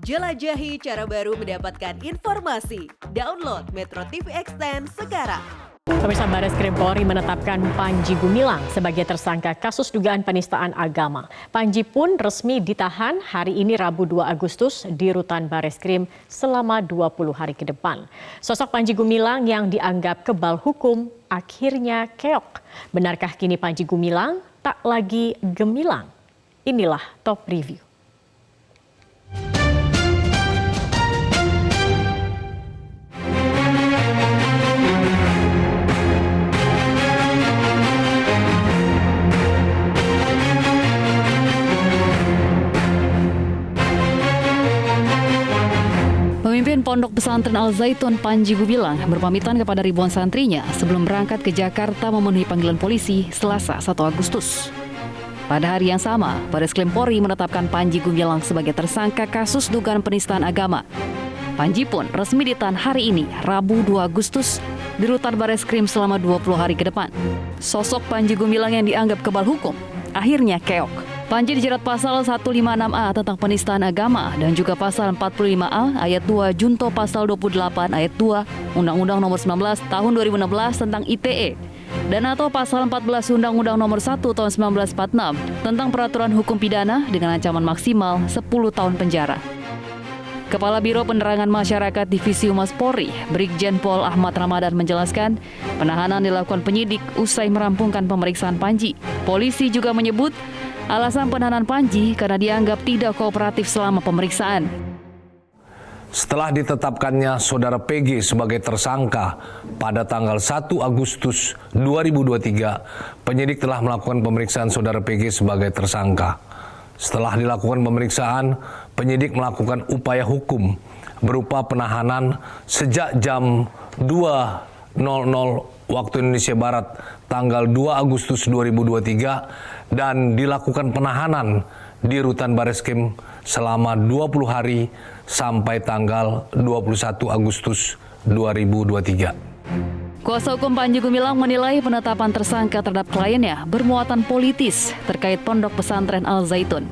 Jelajahi cara baru mendapatkan informasi. Download Metro TV Extend sekarang. Pemirsa, Bareskrim Polri menetapkan Panji Gumilang sebagai tersangka kasus dugaan penistaan agama. Panji pun resmi ditahan hari ini Rabu 2 Agustus di Rutan Bareskrim selama 20 hari ke depan. Sosok Panji Gumilang yang dianggap kebal hukum akhirnya keok. Benarkah kini Panji Gumilang tak lagi gemilang? Inilah Top Review. Pemimpin Pondok Pesantren Al Zaitun Panji Gumilang berpamitan kepada ribuan santrinya sebelum berangkat ke Jakarta memenuhi panggilan polisi Selasa 1 Agustus. Pada hari yang sama, Bareskrim Polri menetapkan Panji Gumilang sebagai tersangka kasus dugaan penistaan agama. Panji pun resmi ditahan hari ini, Rabu 2 Agustus, di Rutan Bareskrim selama 20 hari ke depan. Sosok Panji Gumilang yang dianggap kebal hukum akhirnya keok. Panji dijerat pasal 156A tentang penistaan agama dan juga pasal 45A ayat 2 junto pasal 28 ayat 2 Undang-Undang Nomor 19 Tahun 2016 tentang ITE dan atau pasal 14 Undang-Undang Nomor 1 Tahun 1946 tentang peraturan hukum pidana dengan ancaman maksimal 10 tahun penjara. Kepala Biro Penerangan Masyarakat Divisi Humas Polri, Brigjen Pol Ahmad Ramadan menjelaskan, penahanan dilakukan penyidik usai merampungkan pemeriksaan Panji. Polisi juga menyebut alasan penahanan Panji karena dianggap tidak kooperatif selama pemeriksaan. Setelah ditetapkannya Saudara PG sebagai tersangka pada tanggal 1 Agustus 2023, penyidik telah melakukan pemeriksaan Saudara PG sebagai tersangka. Setelah dilakukan pemeriksaan, penyidik melakukan upaya hukum berupa penahanan sejak jam 2.00 waktu Indonesia Barat tanggal 2 Agustus 2023 dan dilakukan penahanan di Rutan Bareskrim selama 20 hari sampai tanggal 21 Agustus 2023. Kuasa hukum Panji Gumilang menilai penetapan tersangka terhadap kliennya bermuatan politis terkait Pondok Pesantren Al Zaitun.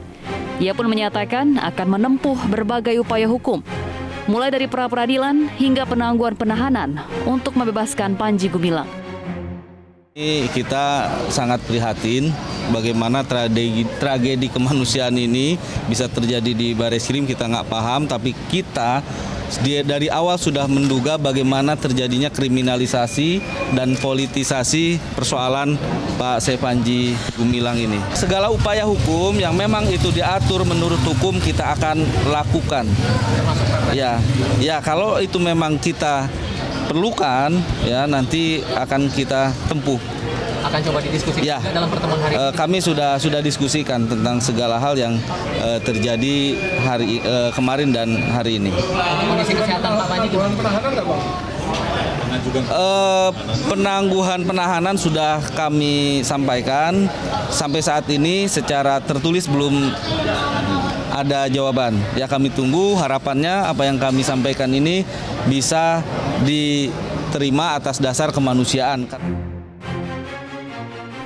Ia pun menyatakan akan menempuh berbagai upaya hukum, mulai dari pra-peradilan hingga penangguhan penahanan untuk membebaskan Panji Gumilang. Kita sangat prihatin bagaimana tragedi kemanusiaan ini bisa terjadi di Bareskrim. Kita nggak paham, tapi kita dari awal sudah menduga bagaimana terjadinya kriminalisasi dan politisasi persoalan Pak Panji Gumilang ini. Segala upaya hukum yang memang itu diatur menurut hukum kita akan lakukan. Ya kalau itu memang kita perlukan, ya nanti akan kita tempuh. Akan coba didiskusikan ya, dalam pertemuan hari ini. Kami sudah diskusikan tentang segala hal yang terjadi kemarin dan hari ini. Kondisi kesehatan Pak Panji gimana? Penangguhan penahanan sudah kami sampaikan. Sampai saat ini secara tertulis belum ada jawaban. Ya kami tunggu, harapannya apa yang kami sampaikan ini bisa diterima atas dasar kemanusiaan.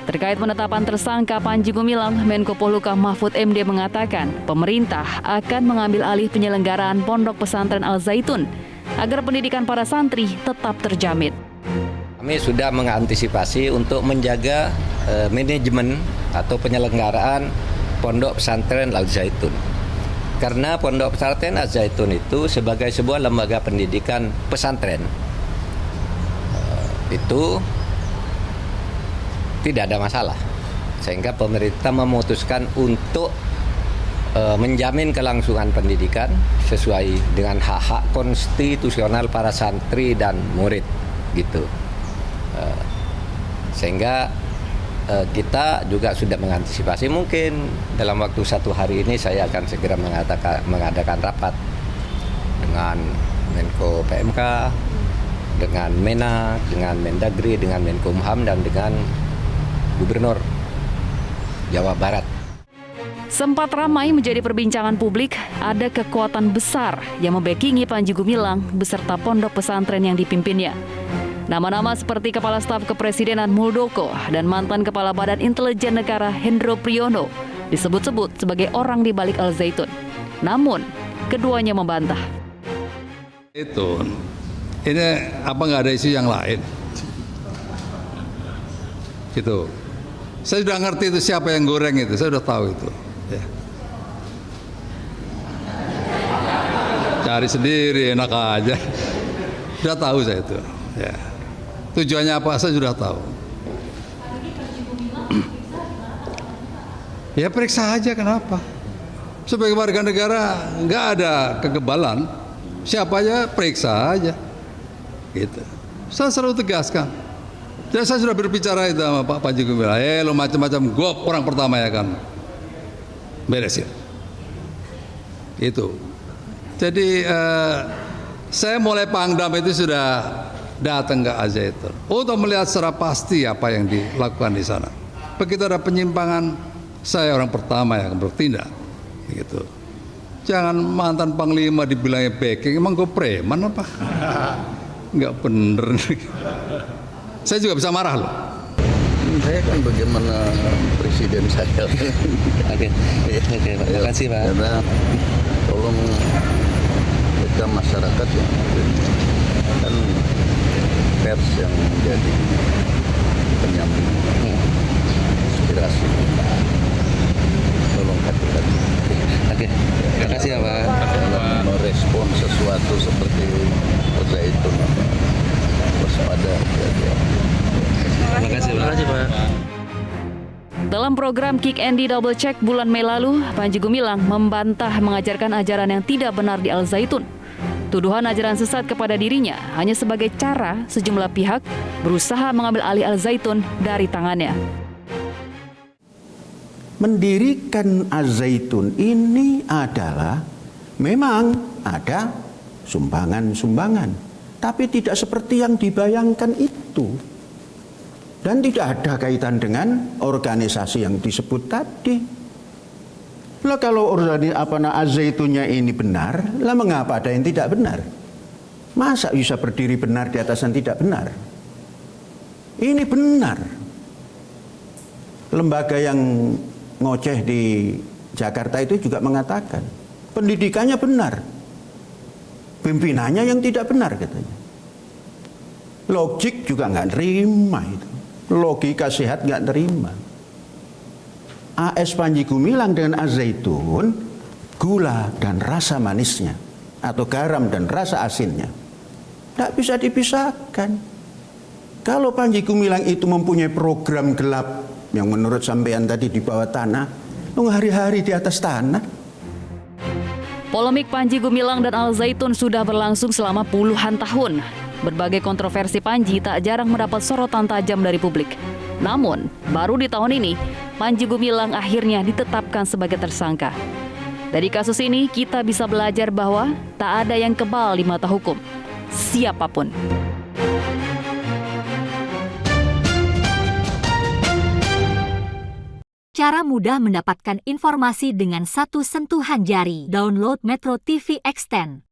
Terkait penetapan tersangka Panji Gumilang, Menko Polhukam Mahfud MD mengatakan pemerintah akan mengambil alih penyelenggaraan Pondok Pesantren Al Zaitun agar pendidikan para santri tetap terjamin. Kami sudah mengantisipasi untuk menjaga manajemen atau penyelenggaraan Pondok Pesantren Al Zaitun. Karena Pondok Pesantren Al Zaitun itu sebagai sebuah lembaga pendidikan pesantren itu tidak ada masalah, sehingga pemerintah memutuskan untuk menjamin kelangsungan pendidikan sesuai dengan hak-hak konstitusional para santri dan murid gitu. Sehingga kita juga sudah mengantisipasi, mungkin dalam waktu 1 hari ini saya akan segera mengadakan rapat dengan Menko PMK, dengan Menak, dengan Mendagri, dengan Menkumham, dan dengan Gubernur Jawa Barat. Sempat ramai menjadi perbincangan publik, ada kekuatan besar yang membackingi Panji Gumilang beserta pondok pesantren yang dipimpinnya. Nama-nama seperti Kepala Staf Kepresidenan Muldoko dan mantan Kepala Badan Intelijen Negara Hendro Priyono disebut-sebut sebagai orang di balik Al Zaitun. Namun, keduanya membantah. Itu, ini apa nggak ada isu yang lain? Gitu. Saya sudah ngerti itu siapa yang goreng itu, saya sudah tahu itu. Ya. Cari sendiri enak aja. Sudah tahu saya itu. Ya. Tujuannya apa saya sudah tahu. Ya periksa aja kenapa? Sebagai warga negara nggak ada kekebalan. Siapa aja periksa aja. Gitu. Saya selalu tegaskan. Dan saya sudah berbicara itu sama Pak Panji Gumilang. Lo macam-macam, gue orang pertama ya kan. Beresin. Itu. Jadi saya mulai Pangdam itu sudah datang ke Al-Zaitun untuk melihat secara pasti apa yang dilakukan di sana. Begitu ada penyimpangan, saya orang pertama yang akan bertindak. Gitu. Jangan mantan Panglima dibilangnya backing, emang gue preman apa? Nggak bener. Saya juga bisa marah loh. Saya kan bagaimana presiden saya. Oke, terima kasih Pak. Karena tolong kita masyarakat yang kan pers yang menjadi penyamping inspirasi. Tolong hati-hati. Oke, terima kasih ya Pak. Dalam merespon sesuatu seperti Al-Zaitun, waspada. Terima kasih Pak. Dalam program Kick Andy Double Check bulan Mei lalu, Panji Gumilang membantah mengajarkan ajaran yang tidak benar di Al-Zaitun. Tuduhan ajaran sesat kepada dirinya hanya sebagai cara sejumlah pihak berusaha mengambil alih Al-Zaitun dari tangannya. Mendirikan Al-Zaitun ini adalah memang ada sumbangan-sumbangan, tapi tidak seperti yang dibayangkan itu. Dan tidak ada kaitan dengan organisasi yang disebut tadi. Lah kalau Al-Zaitunnya ini benar, lah mengapa ada yang tidak benar? Masa bisa berdiri benar di atas yang tidak benar? Ini benar. Lembaga yang ngoceh di Jakarta itu juga mengatakan pendidikannya benar, pimpinannya yang tidak benar katanya. Logik juga nggak terima itu. Logika sehat nggak terima. AS Panji Gumilang dengan Al-Zaitun, gula dan rasa manisnya, atau garam dan rasa asinnya, tidak bisa dipisahkan. Kalau Panji Gumilang itu mempunyai program gelap yang menurut sampean tadi di bawah tanah, hari-hari di atas tanah. Polemik Panji Gumilang dan Al-Zaitun sudah berlangsung selama puluhan tahun. Berbagai kontroversi Panji tak jarang mendapat sorotan tajam dari publik. Namun, baru di tahun ini, Panji Gumilang akhirnya ditetapkan sebagai tersangka. Dari kasus ini, kita bisa belajar bahwa tak ada yang kebal di mata hukum, siapapun. Cara mudah mendapatkan informasi dengan satu sentuhan jari. Download Metro TV Extend.